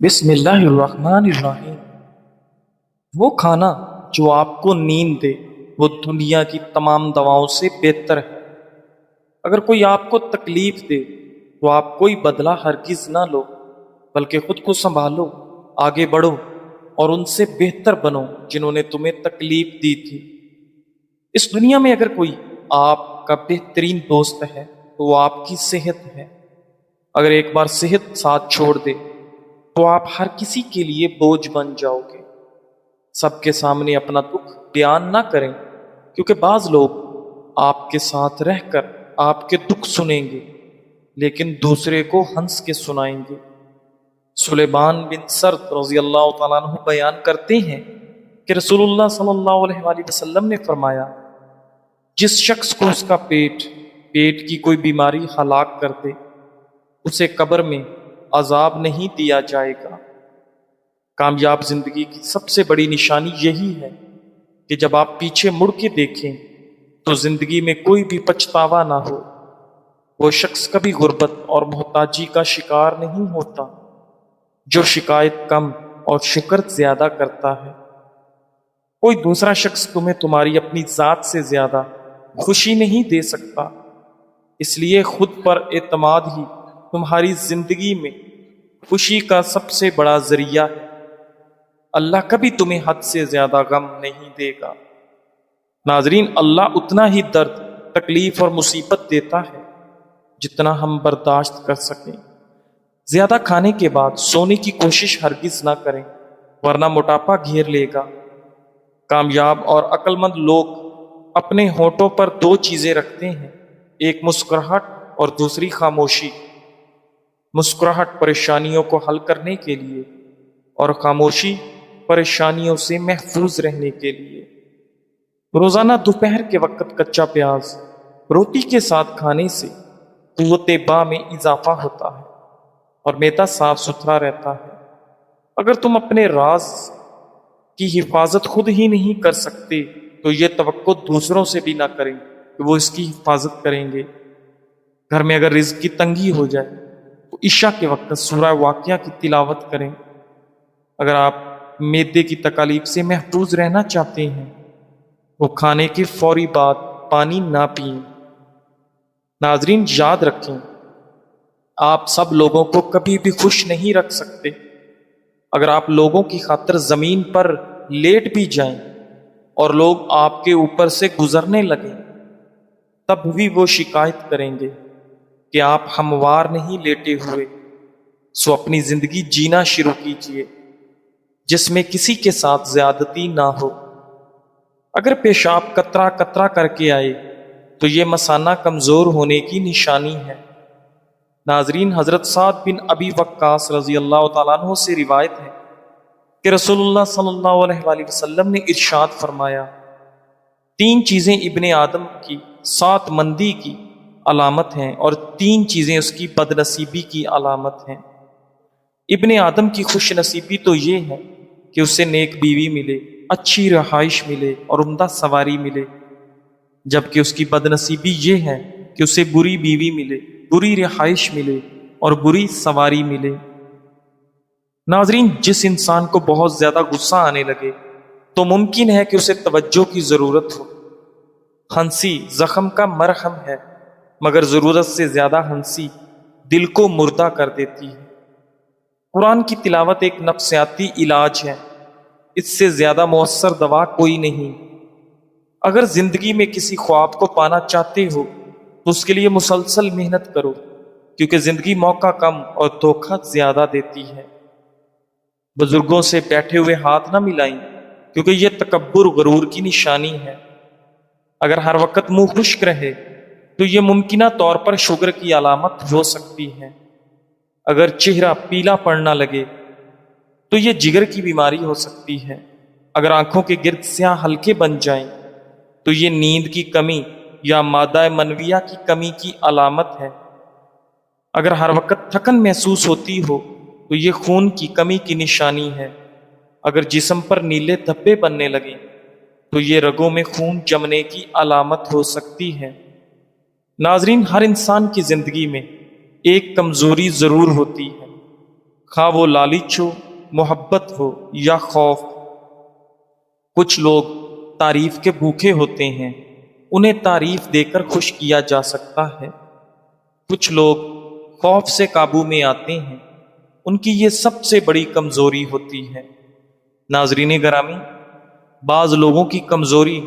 بسم اللہ الرحمن الرحیم۔ وہ کھانا جو آپ کو نیند دے وہ دنیا کی تمام دواؤں سے بہتر ہے۔ اگر کوئی آپ کو تکلیف دے تو آپ کوئی بدلہ ہرگز نہ لو، بلکہ خود کو سنبھالو، آگے بڑھو اور ان سے بہتر بنو جنہوں نے تمہیں تکلیف دی تھی۔ اس دنیا میں اگر کوئی آپ کا بہترین دوست ہے تو وہ آپ کی صحت ہے۔ اگر ایک بار صحت ساتھ چھوڑ دے تو آپ ہر کسی کے لیے بوجھ بن جاؤ گے۔ سب کے سامنے اپنا دکھ بیان نہ کریں، کیونکہ بعض لوگ آپ کے ساتھ رہ کر آپ کے دکھ سنیں گے لیکن دوسرے کو ہنس کے سنائیں گے۔ سلیمان بن سرد رضی اللہ تعالیٰ عنہ بیان کرتے ہیں کہ رسول اللہ صلی اللہ علیہ وآلہ وسلم نے فرمایا، جس شخص کو اس کا پیٹ کی کوئی بیماری ہلاک کر دے اسے قبر میں عذاب نہیں دیا جائے گا۔ کامیاب زندگی کی سب سے بڑی نشانی یہی ہے کہ جب آپ پیچھے مڑ کے دیکھیں تو زندگی میں کوئی بھی پچھتاوا نہ ہو۔ وہ شخص کبھی غربت اور محتاجی کا شکار نہیں ہوتا جو شکایت کم اور شکر زیادہ کرتا ہے۔ کوئی دوسرا شخص تمہیں تمہاری اپنی ذات سے زیادہ خوشی نہیں دے سکتا، اس لیے خود پر اعتماد ہی تمہاری زندگی میں خوشی کا سب سے بڑا ذریعہ ہے۔ اللہ کبھی تمہیں حد سے زیادہ غم نہیں دے گا۔ ناظرین، اللہ اتنا ہی درد، تکلیف اور مصیبت دیتا ہے جتنا ہم برداشت کر سکیں۔ زیادہ کھانے کے بعد سونے کی کوشش ہرگز نہ کریں، ورنہ موٹاپا گھیر لے گا۔ کامیاب اور عقل مند لوگ اپنے ہونٹوں پر دو چیزیں رکھتے ہیں، ایک مسکراہٹ اور دوسری خاموشی۔ مسکراہٹ پریشانیوں کو حل کرنے کے لیے اور خاموشی پریشانیوں سے محفوظ رہنے کے لیے۔ روزانہ دوپہر کے وقت کچا پیاز روٹی کے ساتھ کھانے سے قوت با میں اضافہ ہوتا ہے اور معدہ صاف ستھرا رہتا ہے۔ اگر تم اپنے راز کی حفاظت خود ہی نہیں کر سکتے تو یہ توقع دوسروں سے بھی نہ کریں کہ وہ اس کی حفاظت کریں گے۔ گھر میں اگر رزق کی تنگی ہو جائے تو عشاء کے وقت سورہ واقعہ کی تلاوت کریں۔ اگر آپ معدے کی تکالیف سے محفوظ رہنا چاہتے ہیں وہ کھانے کے فوری بعد پانی نہ پئیں۔ ناظرین، یاد رکھیں، آپ سب لوگوں کو کبھی بھی خوش نہیں رکھ سکتے۔ اگر آپ لوگوں کی خاطر زمین پر لیٹ بھی جائیں اور لوگ آپ کے اوپر سے گزرنے لگیں تب بھی وہ شکایت کریں گے کہ آپ ہموار نہیں لیٹے ہوئے۔ سو اپنی زندگی جینا شروع کیجیے جس میں کسی کے ساتھ زیادتی نہ ہو۔ اگر پیشاب قطرہ قطرہ کر کے آئے تو یہ مثانہ کمزور ہونے کی نشانی ہے۔ ناظرین، حضرت سعد بن ابی وقاص رضی اللہ تعالیٰ عنہ سے روایت ہے کہ رسول اللہ صلی اللہ علیہ وآلہ وسلم نے ارشاد فرمایا، تین چیزیں ابن آدم کی سات مندی کی علامت ہیں اور تین چیزیں اس کی بد نصیبی کی علامت ہیں۔ ابن آدم کی خوش نصیبی تو یہ ہے کہ اسے نیک بیوی ملے، اچھی رہائش ملے اور عمدہ سواری ملے، جبکہ اس کی بد نصیبی یہ ہے کہ اسے بری بیوی ملے، بری رہائش ملے اور بری سواری ملے۔ ناظرین، جس انسان کو بہت زیادہ غصہ آنے لگے تو ممکن ہے کہ اسے توجہ کی ضرورت ہو۔ ہنسی زخم کا مرہم ہے، مگر ضرورت سے زیادہ ہنسی دل کو مردہ کر دیتی ہے۔ قرآن کی تلاوت ایک نفسیاتی علاج ہے، اس سے زیادہ مؤثر دوا کوئی نہیں۔ اگر زندگی میں کسی خواب کو پانا چاہتے ہو تو اس کے لیے مسلسل محنت کرو، کیونکہ زندگی موقع کم اور دھوکہ زیادہ دیتی ہے۔ بزرگوں سے بیٹھے ہوئے ہاتھ نہ ملائیں، کیونکہ یہ تکبر غرور کی نشانی ہے۔ اگر ہر وقت منہ خشک رہے تو یہ ممکنہ طور پر شوگر کی علامت ہو سکتی ہے۔ اگر چہرہ پیلا پڑنا لگے تو یہ جگر کی بیماری ہو سکتی ہے۔ اگر آنکھوں کے گرد سیاہ حلقے بن جائیں تو یہ نیند کی کمی یا مادہ منویہ کی کمی کی علامت ہے۔ اگر ہر وقت تھکن محسوس ہوتی ہو تو یہ خون کی کمی کی نشانی ہے۔ اگر جسم پر نیلے دھبے بننے لگیں تو یہ رگوں میں خون جمنے کی علامت ہو سکتی ہے۔ ناظرین، ہر انسان کی زندگی میں ایک کمزوری ضرور ہوتی ہے، خواہ وہ لالچ ہو، محبت ہو یا خوف۔ کچھ لوگ تعریف کے بھوکے ہوتے ہیں، انہیں تعریف دے کر خوش کیا جا سکتا ہے۔ کچھ لوگ خوف سے قابو میں آتے ہیں، ان کی یہ سب سے بڑی کمزوری ہوتی ہے۔ ناظرین گرامی، بعض لوگوں کی کمزوری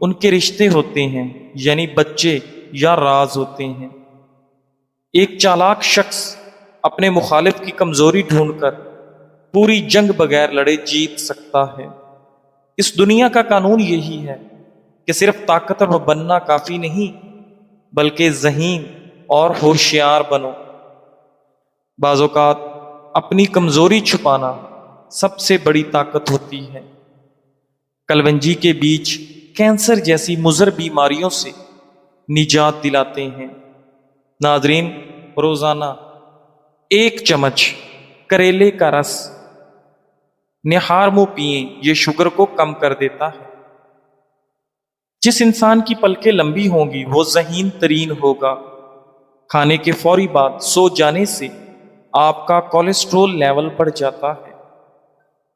ان کے رشتے ہوتے ہیں، یعنی بچے یا راز ہوتے ہیں۔ ایک چالاک شخص اپنے مخالف کی کمزوری ڈھونڈ کر پوری جنگ بغیر لڑے جیت سکتا ہے۔ اس دنیا کا قانون یہی ہے کہ صرف طاقتور بننا کافی نہیں، بلکہ ذہین اور ہوشیار بنو۔ بعض اوقات اپنی کمزوری چھپانا سب سے بڑی طاقت ہوتی ہے۔ کلونجی کے بیج کینسر جیسی مضر بیماریوں سے نجات دلاتے ہیں۔ ناظرین، روزانہ 1 چمچ کریلے کا رس نہار منہ پئیں، یہ شوگر کو کم کر دیتا ہے۔ جس انسان کی پلکیں لمبی ہوں گی وہ ذہین ترین ہوگا۔ کھانے کے فوری بعد سو جانے سے آپ کا کولیسٹرول لیول بڑھ جاتا ہے۔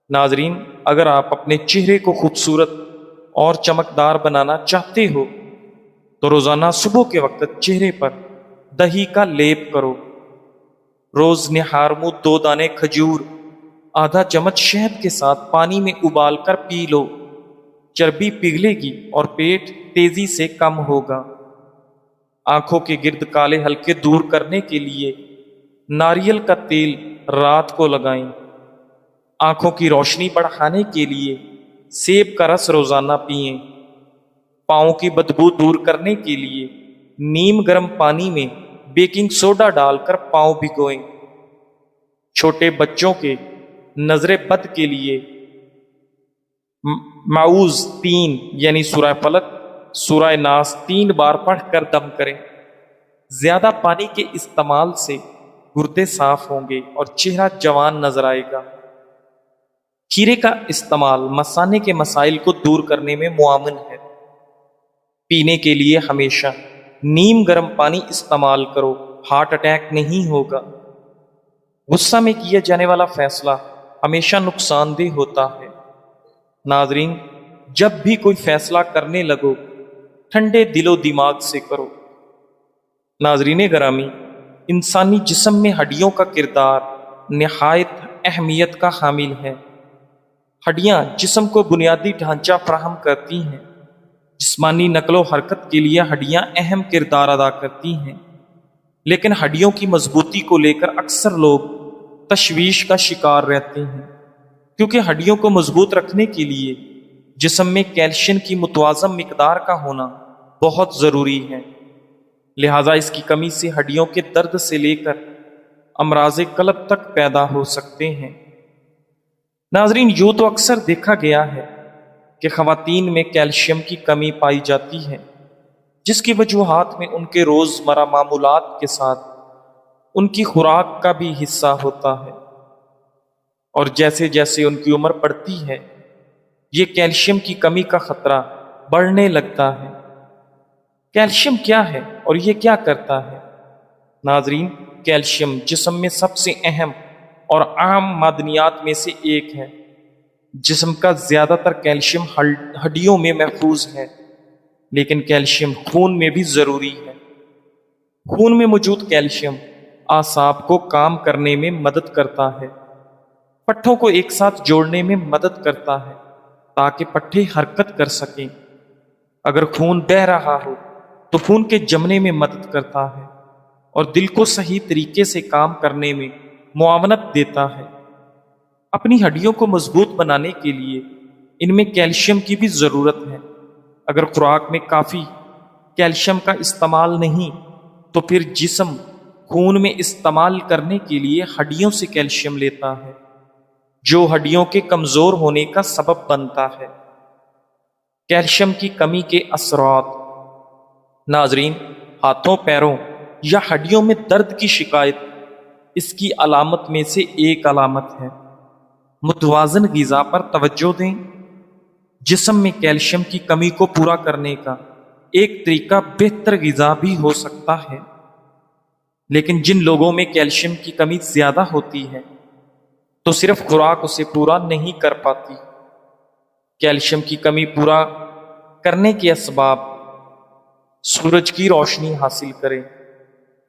ناظرین، اگر آپ اپنے چہرے کو خوبصورت اور چمکدار بنانا چاہتے ہو تو روزانہ صبح کے وقت چہرے پر دہی کا لیپ کرو۔ روز نہار منہ 2 دانے کھجور، آدھا چمچ شہد کے ساتھ پانی میں ابال کر پی لو۔ چربی پگھلے گی اور پیٹ تیزی سے کم ہوگا۔ آنکھوں کے گرد کالے ہلکے دور کرنے کے لیے ناریل کا تیل رات کو لگائیں۔ آنکھوں کی روشنی بڑھانے کے لیے سیب کا رس روزانہ پئیں۔ پاؤں کی بدبو دور کرنے کے لیے نیم گرم پانی میں بیکنگ سوڈا ڈال کر پاؤں بھگوئیں۔ چھوٹے بچوں کے نظر بد کے لیے معوذ 3 یعنی سورہ فلق، سورہ ناس 3 بار پڑھ کر دم کریں۔ زیادہ پانی کے استعمال سے گردے صاف ہوں گے اور چہرہ جوان نظر آئے گا۔ کھیرے کا استعمال مثانے کے مسائل کو دور کرنے میں معاون ہے۔ پینے کے لیے ہمیشہ نیم گرم پانی استعمال کرو، ہارٹ اٹیک نہیں ہوگا۔ غصہ میں کیا جانے والا فیصلہ ہمیشہ نقصان دہ ہوتا ہے۔ ناظرین، جب بھی کوئی فیصلہ کرنے لگو ٹھنڈے دل و دماغ سے کرو۔ ناظرین گرامی، انسانی جسم میں ہڈیوں کا کردار نہایت اہمیت کا حامل ہے۔ ہڈیاں جسم کو بنیادی ڈھانچہ فراہم کرتی ہیں۔ جسمانی نقل و حرکت کے لیے ہڈیاں اہم کردار ادا کرتی ہیں، لیکن ہڈیوں کی مضبوطی کو لے کر اکثر لوگ تشویش کا شکار رہتے ہیں، کیونکہ ہڈیوں کو مضبوط رکھنے کے لیے جسم میں کیلشیم کی متوازن مقدار کا ہونا بہت ضروری ہے۔ لہذا اس کی کمی سے ہڈیوں کے درد سے لے کر امراض قلب تک پیدا ہو سکتے ہیں۔ ناظرین، یوں تو اکثر دیکھا گیا ہے کہ خواتین میں کیلشیم کی کمی پائی جاتی ہے، جس کی وجوہات میں ان کے روزمرہ معمولات کے ساتھ ان کی خوراک کا بھی حصہ ہوتا ہے، اور جیسے جیسے ان کی عمر بڑھتی ہے یہ کیلشیم کی کمی کا خطرہ بڑھنے لگتا ہے۔ کیلشیم کیا ہے اور یہ کیا کرتا ہے؟ ناظرین، کیلشیم جسم میں سب سے اہم اور عام معدنیات میں سے ایک ہے۔ جسم کا زیادہ تر کیلشیم ہڈیوں میں محفوظ ہے، لیکن کیلشیم خون میں بھی ضروری ہے۔ خون میں موجود کیلشیم اعصاب کو کام کرنے میں مدد کرتا ہے، پٹھوں کو ایک ساتھ جوڑنے میں مدد کرتا ہے تاکہ پٹھے حرکت کر سکیں۔ اگر خون بہہ رہا ہو تو خون کے جمنے میں مدد کرتا ہے اور دل کو صحیح طریقے سے کام کرنے میں معاونت دیتا ہے۔ اپنی ہڈیوں کو مضبوط بنانے کے لیے ان میں کیلشیم کی بھی ضرورت ہے۔ اگر خوراک میں کافی کیلشیم کا استعمال نہیں تو پھر جسم خون میں استعمال کرنے کے لیے ہڈیوں سے کیلشیم لیتا ہے، جو ہڈیوں کے کمزور ہونے کا سبب بنتا ہے۔ کیلشیم کی کمی کے اثرات۔ ناظرین، ہاتھوں، پیروں یا ہڈیوں میں درد کی شکایت اس کی علامت میں سے ایک علامت ہے۔ متوازن غذا پر توجہ دیں۔ جسم میں کیلشیم کی کمی کو پورا کرنے کا ایک طریقہ بہتر غذا بھی ہو سکتا ہے، لیکن جن لوگوں میں کیلشیم کی کمی زیادہ ہوتی ہے تو صرف خوراک اسے پورا نہیں کر پاتی۔ کیلشیم کی کمی پورا کرنے کے اسباب: سورج کی روشنی حاصل کریں۔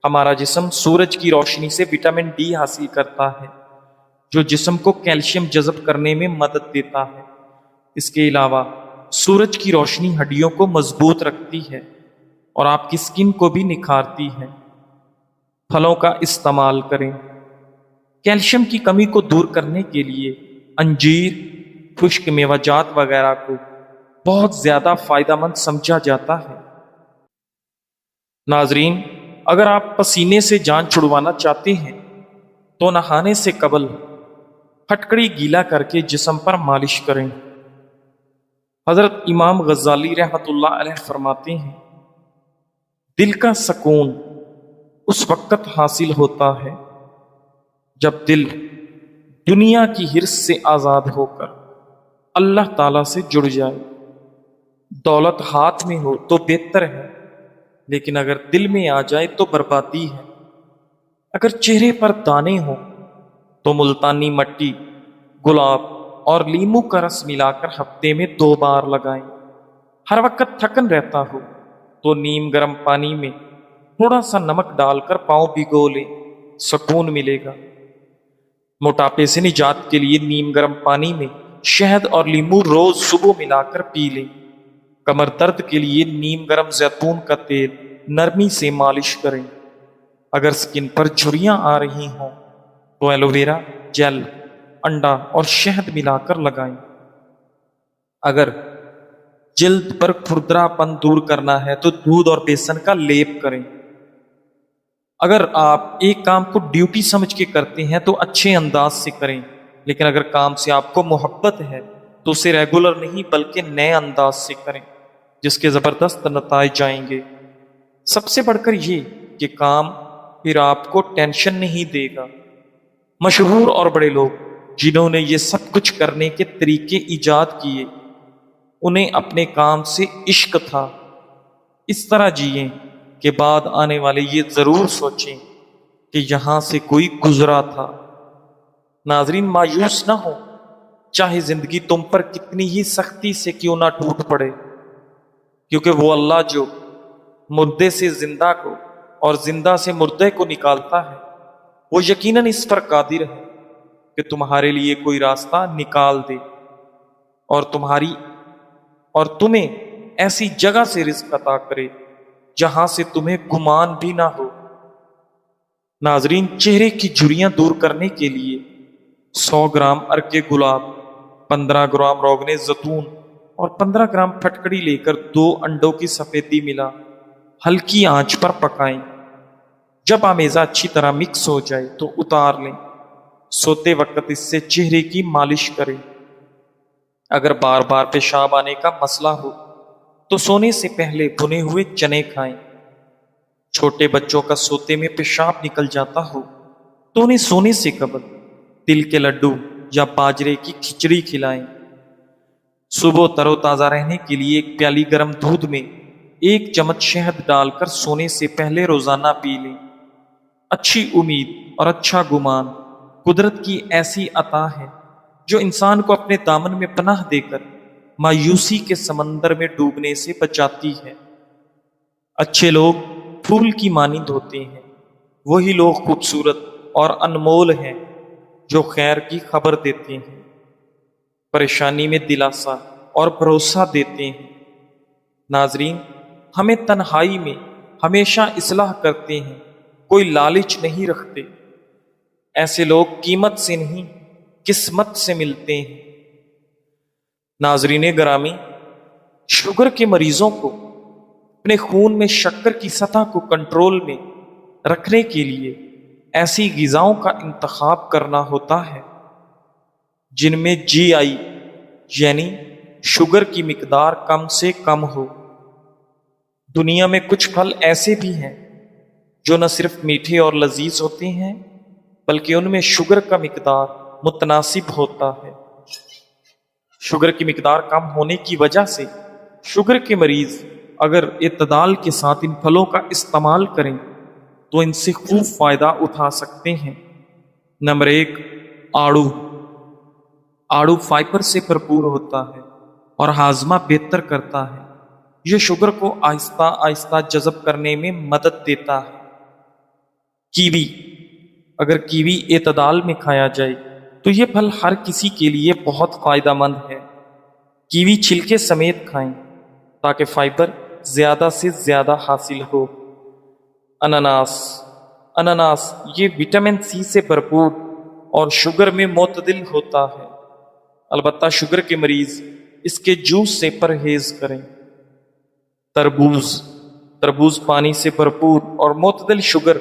ہمارا جسم سورج کی روشنی سے وٹامن ڈی حاصل کرتا ہے، جو جسم کو کیلشیم جذب کرنے میں مدد دیتا ہے۔ اس کے علاوہ سورج کی روشنی ہڈیوں کو مضبوط رکھتی ہے اور آپ کی سکن کو بھی نکھارتی ہے۔ پھلوں کا استعمال کریں۔ کیلشیم کی کمی کو دور کرنے کے لیے انجیر، خشک میوہ جات وغیرہ کو بہت زیادہ فائدہ مند سمجھا جاتا ہے۔ ناظرین، اگر آپ پسینے سے جان چھڑوانا چاہتے ہیں تو نہانے سے قبل پھٹکڑی گیلا کر کے جسم پر مالش کریں۔ حضرت امام غزالی رحمۃ اللہ علیہ فرماتے ہیں، دل کا سکون اس وقت حاصل ہوتا ہے جب دل دنیا کی حرص سے آزاد ہو کر اللہ تعالیٰ سے جڑ جائے۔ دولت ہاتھ میں ہو تو بہتر ہے، لیکن اگر دل میں آ جائے تو بربادی ہے۔ اگر چہرے پر دانے ہوں تو ملتانی مٹی، گلاب اور لیمو کا رس ملا کر ہفتے میں 2 بار لگائیں۔ ہر وقت تھکن رہتا ہو تو نیم گرم پانی میں تھوڑا سا نمک ڈال کر پاؤں بھگو لیں، سکون ملے گا۔ موٹاپے سے نجات کے لیے نیم گرم پانی میں شہد اور لیمو روز صبح ملا کر پی لیں۔ کمر درد کے لیے نیم گرم زیتون کا تیل نرمی سے مالش کریں۔ اگر سکن پر جھریاں آ رہی ہوں تو ایلو ویرا جیل، انڈا اور شہد ملا کر لگائیں۔ اگر جلد پر کھردرا پن دور کرنا ہے تو دودھ اور بیسن کا لیپ کریں۔ اگر آپ ایک کام کو ڈیوٹی سمجھ کے کرتے ہیں تو اچھے انداز سے کریں، لیکن اگر کام سے آپ کو محبت ہے تو اسے ریگولر نہیں بلکہ نئے انداز سے کریں، جس کے زبردست نتائج آئیں گے۔ سب سے بڑھ کر یہ کہ کام پھر آپ کو ٹینشن نہیں دے گا۔ مشہور اور بڑے لوگ جنہوں نے یہ سب کچھ کرنے کے طریقے ایجاد کیے، انہیں اپنے کام سے عشق تھا۔ اس طرح جئیں کہ بعد آنے والے یہ ضرور سوچیں کہ یہاں سے کوئی گزرا تھا۔ ناظرین، مایوس نہ ہو، چاہے زندگی تم پر کتنی ہی سختی سے کیوں نہ ٹوٹ پڑے، کیونکہ وہ اللہ جو مردے سے زندہ کو اور زندہ سے مردے کو نکالتا ہے، وہ یقیناً اس پر قادر ہے کہ تمہارے لیے کوئی راستہ نکال دے اور تمہیں ایسی جگہ سے رزق عطا کرے جہاں سے تمہیں گمان بھی نہ ہو۔ ناظرین، چہرے کی جھریاں دور کرنے کے لیے 100 گرام ارک گلاب، 15 گرام روغن زیتون اور 15 گرام پھٹکڑی لے کر 2 انڈوں کی سفیدی ملا ہلکی آنچ پر پکائیں۔ جب آمیزہ اچھی طرح مکس ہو جائے تو اتار لیں۔ سوتے وقت اس سے چہرے کی مالش کریں۔ اگر بار بار پیشاب آنے کا مسئلہ ہو تو سونے سے پہلے بھنے ہوئے چنے کھائیں۔ چھوٹے بچوں کا سوتے میں پیشاب نکل جاتا ہو تو انہیں سونے سے قبل تل کے لڈو یا باجرے کی کھچڑی کھلائیں۔ صبح تر و تازہ رہنے کے لیے 1 پیالی گرم دودھ میں 1 چمچ شہد ڈال کر سونے سے پہلے روزانہ پی لیں۔ اچھی امید اور اچھا گمان قدرت کی ایسی عطا ہے جو انسان کو اپنے دامن میں پناہ دے کر مایوسی کے سمندر میں ڈوبنے سے بچاتی ہے۔ اچھے لوگ پھول کی مانند ہوتے ہیں، وہی لوگ خوبصورت اور انمول ہیں جو خیر کی خبر دیتے ہیں، پریشانی میں دلاسا اور بھروسہ دیتے ہیں۔ ناظرین، ہمیں تنہائی میں ہمیشہ اصلاح کرتے ہیں، کوئی لالچ نہیں رکھتے۔ ایسے لوگ قیمت سے نہیں قسمت سے ملتے ہیں۔ ناظرین گرامی، شوگر کے مریضوں کو اپنے خون میں شکر کی سطح کو کنٹرول میں رکھنے کے لیے ایسی غذاؤں کا انتخاب کرنا ہوتا ہے جن میں GI یعنی شوگر کی مقدار کم سے کم ہو۔ دنیا میں کچھ پھل ایسے بھی ہیں جو نہ صرف میٹھے اور لذیذ ہوتے ہیں بلکہ ان میں شوگر کا مقدار متناسب ہوتا ہے۔ شوگر کی مقدار کم ہونے کی وجہ سے شوگر کے مریض اگر اعتدال کے ساتھ ان پھلوں کا استعمال کریں تو ان سے خوب فائدہ اٹھا سکتے ہیں۔ نمبر 1، آڑو آڑو فائبر سے بھرپور ہوتا ہے اور ہاضمہ بہتر کرتا ہے۔ یہ شوگر کو آہستہ آہستہ جذب کرنے میں مدد دیتا ہے۔ کیوی، اگر کیوی اعتدال میں کھایا جائے تو یہ پھل ہر کسی کے لیے بہت فائدہ مند ہے۔ کیوی چھلکے سمیت کھائیں تاکہ فائبر زیادہ سے زیادہ حاصل ہو۔ انناس انناس یہ وٹامن سی سے بھرپور اور شوگر میں معتدل ہوتا ہے، البتہ شوگر کے مریض اس کے جوس سے پرہیز کریں۔ تربوز تربوز پانی سے بھرپور اور معتدل شوگر،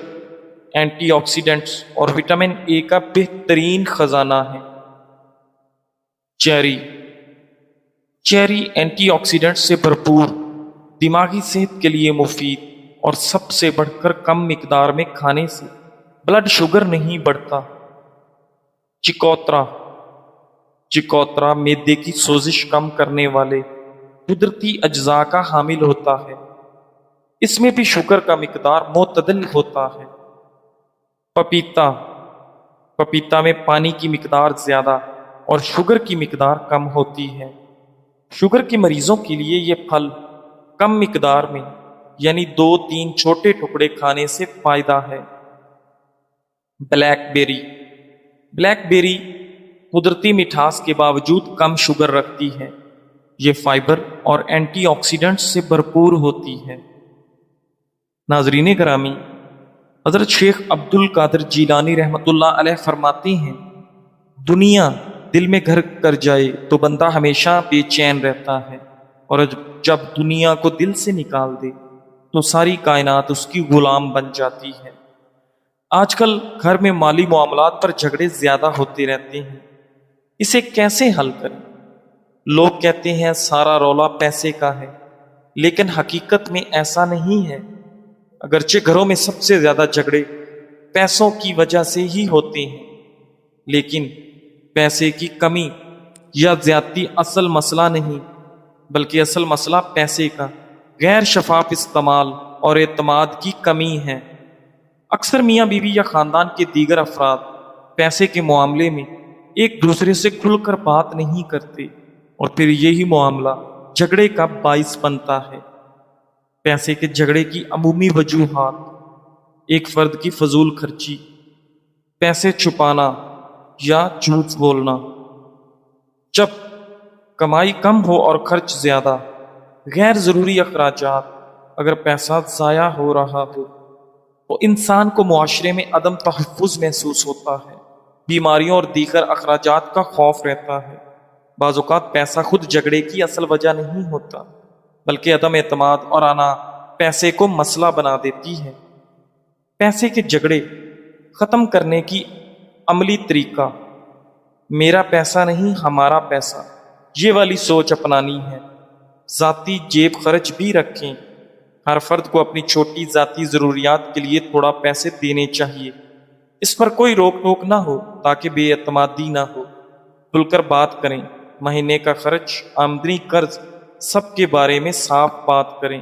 اینٹی آکسیڈنٹس اور وٹامن اے کا بہترین خزانہ ہے۔ چیری چیری اینٹی آکسیڈنٹ سے بھرپور، دماغی صحت کے لیے مفید اور سب سے بڑھ کر کم مقدار میں کھانے سے بلڈ شوگر نہیں بڑھتا۔ چکوترا چکوترا معدے کی سوزش کم کرنے والے قدرتی اجزاء کا حامل ہوتا ہے۔ اس میں بھی شوگر کا مقدار معتدل ہوتا ہے۔ پپیتا پپیتا میں پانی کی مقدار زیادہ اور شوگر کی مقدار کم ہوتی ہے۔ شوگر کے مریضوں کے لیے یہ پھل کم مقدار میں، یعنی 2-3 چھوٹے ٹکڑے کھانے سے فائدہ ہے۔ بلیک بیری بلیک بیری قدرتی مٹھاس کے باوجود کم شوگر رکھتی ہے۔ یہ فائبر اور اینٹی آکسیڈنٹ سے بھرپور ہوتی ہے۔ ناظرین گرامی، حضرت شیخ عبد القادر جیلانی رحمۃ اللہ علیہ فرماتے ہیں، دنیا دل میں گھر کر جائے تو بندہ ہمیشہ بے چین رہتا ہے، اور جب دنیا کو دل سے نکال دے تو ساری کائنات اس کی غلام بن جاتی ہے۔ آج کل گھر میں مالی معاملات پر جھگڑے زیادہ ہوتے رہتے ہیں، اسے کیسے حل کریں؟ لوگ کہتے ہیں سارا رولا پیسے کا ہے، لیکن حقیقت میں ایسا نہیں ہے۔ اگرچہ گھروں میں سب سے زیادہ جھگڑے پیسوں کی وجہ سے ہی ہوتے ہیں، لیکن پیسے کی کمی یا زیادتی اصل مسئلہ نہیں، بلکہ اصل مسئلہ پیسے کا غیر شفاف استعمال اور اعتماد کی کمی ہے۔ اکثر میاں بیوی یا خاندان کے دیگر افراد پیسے کے معاملے میں ایک دوسرے سے کھل کر بات نہیں کرتے، اور پھر یہی معاملہ جھگڑے کا باعث بنتا ہے۔ پیسے کے جھگڑے کی عمومی وجوہات: ایک فرد کی فضول خرچی، پیسے چھپانا یا جھوٹ بولنا، جب کمائی کم ہو اور خرچ زیادہ، غیر ضروری اخراجات، اگر پیسہ ضائع ہو رہا ہو تو انسان کو معاشرے میں عدم تحفظ محسوس ہوتا ہے، بیماریوں اور دیگر اخراجات کا خوف رہتا ہے۔ بعض اوقات پیسہ خود جھگڑے کی اصل وجہ نہیں ہوتا، بلکہ عدم اعتماد اور انا پیسے کو مسئلہ بنا دیتی ہے۔ پیسے کے جھگڑے ختم کرنے کی عملی طریقہ: میرا پیسہ نہیں ہمارا پیسہ، یہ والی سوچ اپنانی ہے۔ ذاتی جیب خرچ بھی رکھیں، ہر فرد کو اپنی چھوٹی ذاتی ضروریات کے لیے تھوڑا پیسے دینے چاہیے، اس پر کوئی روک ٹوک نہ ہو تاکہ بے اعتمادی نہ ہو۔ کھل کر بات کریں، مہینے کا خرچ، آمدنی، قرض، سب کے بارے میں صاف بات کریں۔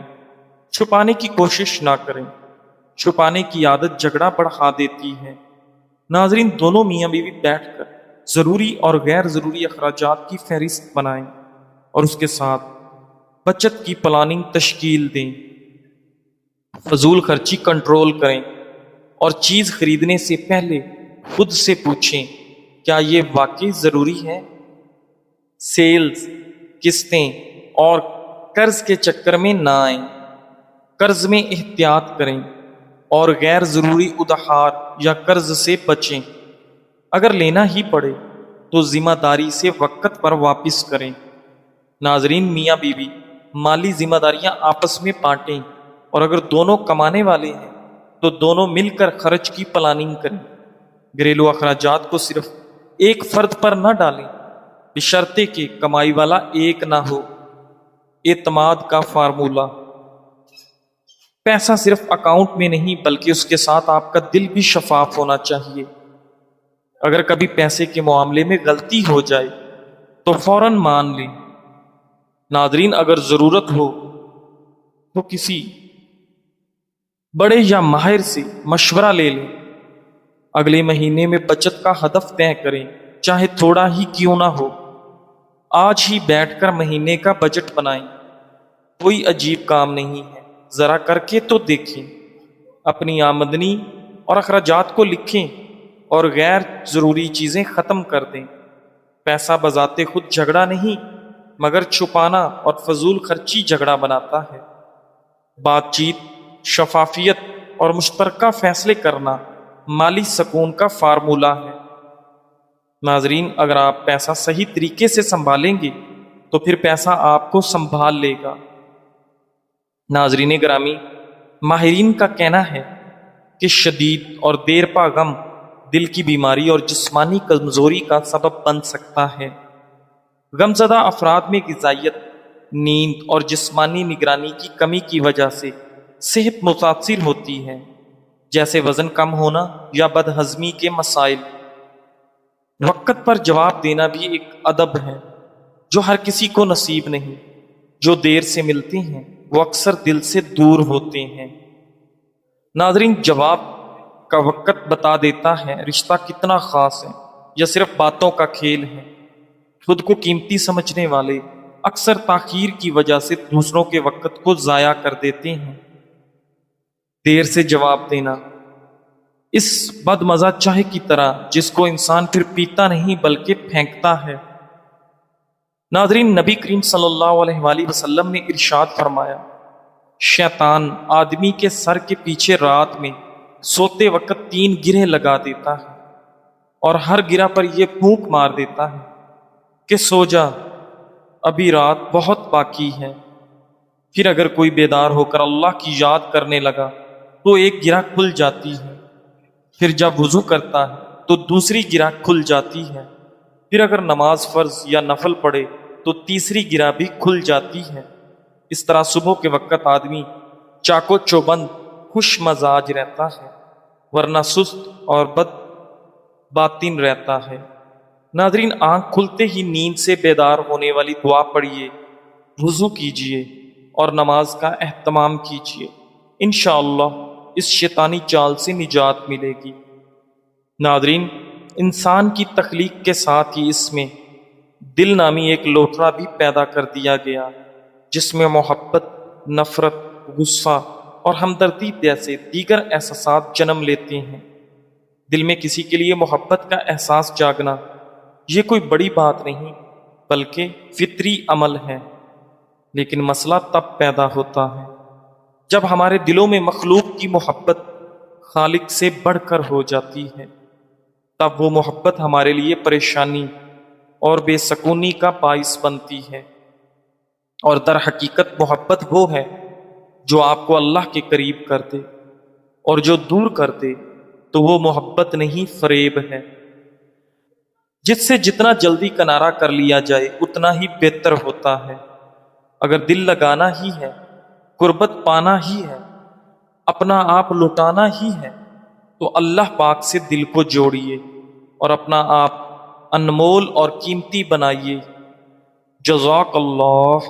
چھپانے کی کوشش نہ کریں، چھپانے کی عادت جھگڑا بڑھا دیتی ہے۔ ناظرین، دونوں میاں بیوی بیٹھ کر ضروری اور غیر ضروری اخراجات کی فہرست بنائیں اور اس کے ساتھ بچت کی پلاننگ تشکیل دیں۔ فضول خرچی کنٹرول کریں اور چیز خریدنے سے پہلے خود سے پوچھیں، کیا یہ واقعی ضروری ہے؟ سیلز، قسطیں اور قرض کے چکر میں نہ آئیں۔ قرض میں احتیاط کریں اور غیر ضروری ادھار یا قرض سے بچیں۔ اگر لینا ہی پڑے تو ذمہ داری سے وقت پر واپس کریں۔ ناظرین، میاں بیوی مالی ذمہ داریاں آپس میں بانٹیں، اور اگر دونوں کمانے والے ہیں تو دونوں مل کر خرچ کی پلاننگ کریں۔ گھریلو اخراجات کو صرف ایک فرد پر نہ ڈالیں، بشرطے کہ کمائی والا ایک نہ ہو۔ اعتماد کا فارمولہ: پیسہ صرف اکاؤنٹ میں نہیں بلکہ اس کے ساتھ آپ کا دل بھی شفاف ہونا چاہیے۔ اگر کبھی پیسے کے معاملے میں غلطی ہو جائے تو فوراً مان لیں۔ ناظرین، اگر ضرورت ہو تو کسی بڑے یا ماہر سے مشورہ لے لیں۔ اگلے مہینے میں بچت کا ہدف طے کریں چاہے تھوڑا ہی کیوں نہ ہو۔ آج ہی بیٹھ کر مہینے کا بجٹ بنائیں۔ کوئی عجیب کام نہیں ہے، ذرا کر کے تو دیکھیں۔ اپنی آمدنی اور اخراجات کو لکھیں اور غیر ضروری چیزیں ختم کر دیں۔ پیسہ بذات خود جھگڑا نہیں، مگر چھپانا اور فضول خرچی جھگڑا بناتا ہے۔ بات چیت، شفافیت اور مشترکہ فیصلے کرنا مالی سکون کا فارمولہ ہے۔ ناظرین، اگر آپ پیسہ صحیح طریقے سے سنبھالیں گے تو پھر پیسہ آپ کو سنبھال لے گا۔ ناظرین گرامی، ماہرین کا کہنا ہے کہ شدید اور دیر پا غم دل کی بیماری اور جسمانی کمزوری کا سبب بن سکتا ہے۔ غم زدہ افراد میں غذائیت، نیند اور جسمانی نگرانی کی کمی کی وجہ سے صحت متاثر ہوتی ہے، جیسے وزن کم ہونا یا بد ہضمی کے مسائل۔ وقت پر جواب دینا بھی ایک ادب ہے جو ہر کسی کو نصیب نہیں۔ جو دیر سے ملتے ہیں وہ اکثر دل سے دور ہوتے ہیں۔ ناظرین، جواب کا وقت بتا دیتا ہے رشتہ کتنا خاص ہے یا صرف باتوں کا کھیل ہے۔ خود کو قیمتی سمجھنے والے اکثر تاخیر کی وجہ سے دوسروں کے وقت کو ضائع کر دیتے ہیں۔ دیر سے جواب دینا اس بد مزہ چائے کی طرح جس کو انسان پھر پیتا نہیں بلکہ پھینکتا ہے۔ ناظرین، نبی کریم صلی اللہ علیہ وآلہ وسلم نے ارشاد فرمایا، شیطان آدمی کے سر کے پیچھے رات میں سوتے وقت 3 گرہیں لگا دیتا ہے اور ہر گرہ پر یہ پھونک مار دیتا ہے کہ سو جا، ابھی رات بہت باقی ہے۔ پھر اگر کوئی بیدار ہو کر اللہ کی یاد کرنے لگا تو ایک گرہ کھل جاتی ہے، پھر جب وضو کرتا ہے تو دوسری گرہ کھل جاتی ہے، پھر اگر نماز فرض یا نفل پڑھے تو تیسری گرہ بھی کھل جاتی ہے۔ اس طرح صبح کے وقت آدمی چاکو چوبند خوش مزاج رہتا ہے، ورنہ سست اور بد باطن رہتا ہے۔ ناظرین، آنکھ کھلتے ہی نیند سے بیدار ہونے والی دعا پڑھیے، وضو کیجیے اور نماز کا اہتمام کیجیے۔ انشاءاللہ اس شیطانی چال سے نجات ملے گی۔ ناظرین، انسان کی تخلیق کے ساتھ ہی اس میں دل نامی ایک لوتھڑا بھی پیدا کر دیا گیا، جس میں محبت، نفرت، غصہ اور ہمدردی جیسے دیگر احساسات جنم لیتے ہیں۔ دل میں کسی کے لیے محبت کا احساس جاگنا یہ کوئی بڑی بات نہیں بلکہ فطری عمل ہے، لیکن مسئلہ تب پیدا ہوتا ہے جب ہمارے دلوں میں مخلوق کی محبت خالق سے بڑھ کر ہو جاتی ہے۔ تب وہ محبت ہمارے لیے پریشانی اور بے سکونی کا باعث بنتی ہے، اور در حقیقت محبت وہ ہے جو آپ کو اللہ کے قریب کر دے، اور جو دور کر دے تو وہ محبت نہیں، فریب ہے، جس سے جتنا جلدی کنارہ کر لیا جائے اتنا ہی بہتر ہوتا ہے۔ اگر دل لگانا ہی ہے، قربت پانا ہی ہے، اپنا آپ لٹانا ہی ہے تو اللہ پاک سے دل کو جوڑیے اور اپنا آپ انمول اور قیمتی بنائیے۔ جزاک اللہ۔